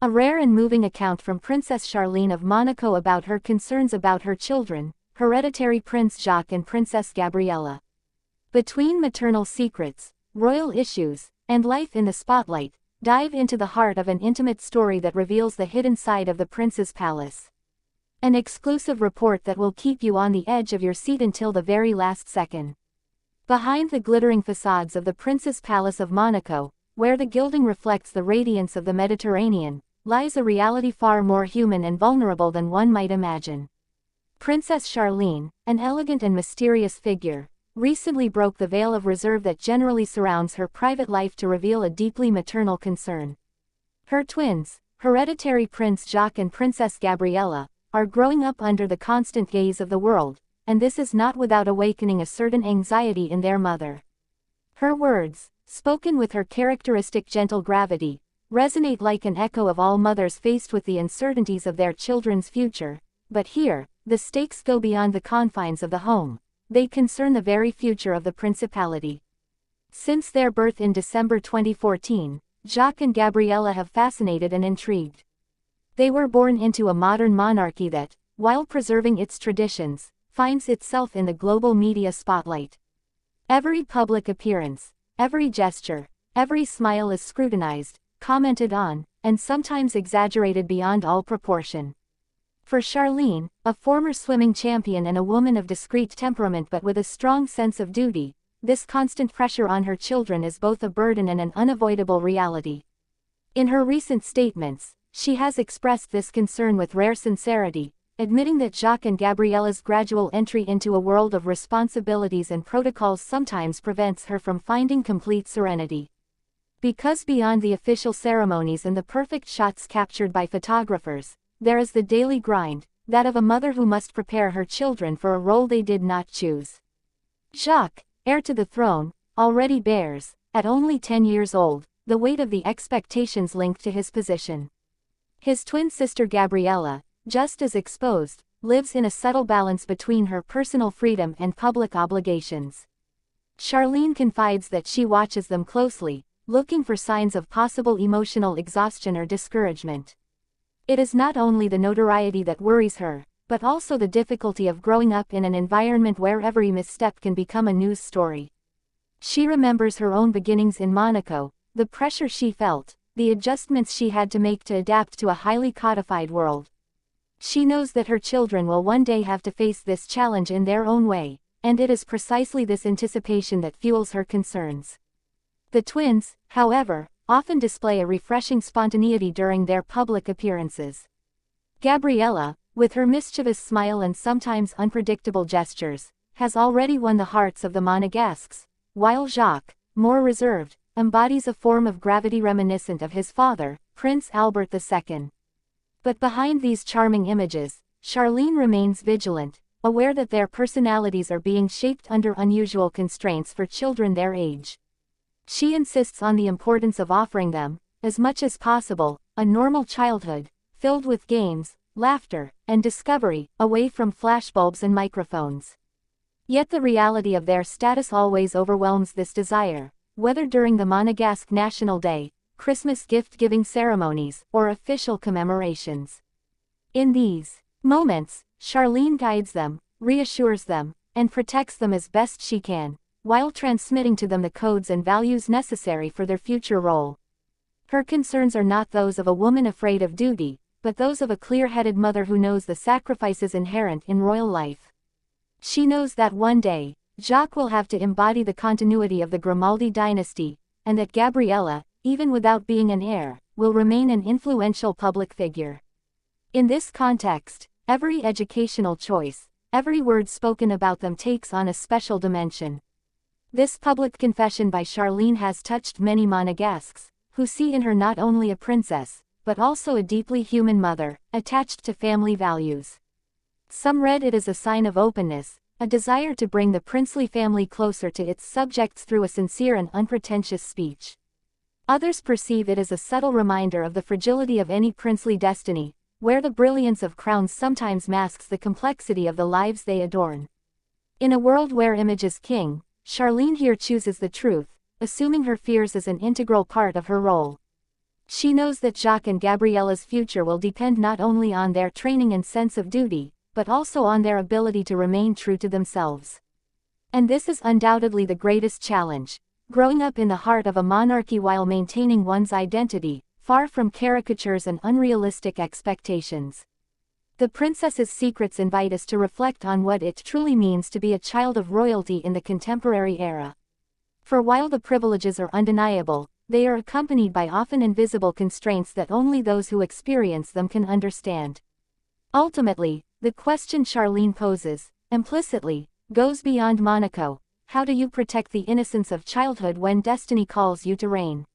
A rare and moving account from Princess Charlene of Monaco about her concerns about her children, hereditary Prince Jacques and Princess Gabriella. Between maternal secrets, royal issues, and life in the spotlight, dive into the heart of an intimate story that reveals the hidden side of the prince's palace. An exclusive report that will keep you on the edge of your seat until the very last second. Behind the glittering facades of the Prince's Palace of Monaco, where the gilding reflects the radiance of the Mediterranean, lies a reality far more human and vulnerable than one might imagine. Princess Charlene, an elegant and mysterious figure, recently broke the veil of reserve that generally surrounds her private life to reveal a deeply maternal concern. Her twins, hereditary Prince Jacques and Princess Gabriella, are growing up under the constant gaze of the world, and this is not without awakening a certain anxiety in their mother. Her words, spoken with her characteristic gentle gravity, resonate like an echo of all mothers faced with the uncertainties of their children's future, but here, the stakes go beyond the confines of the home. They concern the very future of the Principality. Since their birth in December 2014, Jacques and Gabriella have fascinated and intrigued. They were born into a modern monarchy that, while preserving its traditions, finds itself in the global media spotlight. Every public appearance, every gesture, every smile is scrutinized, commented on, and sometimes exaggerated beyond all proportion. For Charlene, a former swimming champion and a woman of discreet temperament but with a strong sense of duty, this constant pressure on her children is both a burden and an unavoidable reality. In her recent statements, she has expressed this concern with rare sincerity, admitting that Jacques and Gabriella's gradual entry into a world of responsibilities and protocols sometimes prevents her from finding complete serenity. Because beyond the official ceremonies and the perfect shots captured by photographers, there is the daily grind, that of a mother who must prepare her children for a role they did not choose. Jacques, heir to the throne, already bears, at only 10 years old, the weight of the expectations linked to his position. His twin sister Gabriella, just as exposed, lives in a subtle balance between her personal freedom and public obligations. Charlene confides that she watches them closely, looking for signs of possible emotional exhaustion or discouragement. It is not only the notoriety that worries her, but also the difficulty of growing up in an environment where every misstep can become a news story. She remembers her own beginnings in Monaco, the pressure she felt, the adjustments she had to make to adapt to a highly codified world. She knows that her children will one day have to face this challenge in their own way, and it is precisely this anticipation that fuels her concerns. The twins, however, often display a refreshing spontaneity during their public appearances. Gabriella, with her mischievous smile and sometimes unpredictable gestures, has already won the hearts of the Monegasques, while Jacques, more reserved, embodies a form of gravity reminiscent of his father, Prince Albert II. But behind these charming images, Charlene remains vigilant, aware that their personalities are being shaped under unusual constraints for children their age. She insists on the importance of offering them, as much as possible, a normal childhood, filled with games, laughter, and discovery, away from flashbulbs and microphones. Yet the reality of their status always overwhelms this desire, whether during the Monegasque National Day, Christmas gift-giving ceremonies, or official commemorations. In these moments, Charlene guides them, reassures them, and protects them as best she can, while transmitting to them the codes and values necessary for their future role. Her concerns are not those of a woman afraid of duty, but those of a clear-headed mother who knows the sacrifices inherent in royal life. She knows that one day, Jacques will have to embody the continuity of the Grimaldi dynasty, and that Gabriella, even without being an heir, will remain an influential public figure. In this context, every educational choice, every word spoken about them takes on a special dimension. This public confession by Charlene has touched many Monegasques, who see in her not only a princess, but also a deeply human mother, attached to family values. Some read it as a sign of openness, a desire to bring the princely family closer to its subjects through a sincere and unpretentious speech. Others perceive it as a subtle reminder of the fragility of any princely destiny, where the brilliance of crowns sometimes masks the complexity of the lives they adorn. In a world where image is king, Charlene here chooses the truth, assuming her fears as an integral part of her role. She knows that Jacques and Gabriella's future will depend not only on their training and sense of duty, but also on their ability to remain true to themselves. And this is undoubtedly the greatest challenge, growing up in the heart of a monarchy while maintaining one's identity, far from caricatures and unrealistic expectations. The princess's secrets invite us to reflect on what it truly means to be a child of royalty in the contemporary era. For while the privileges are undeniable, they are accompanied by often invisible constraints that only those who experience them can understand. Ultimately, the question Charlene poses, implicitly, goes beyond Monaco. How do you protect the innocence of childhood when destiny calls you to reign?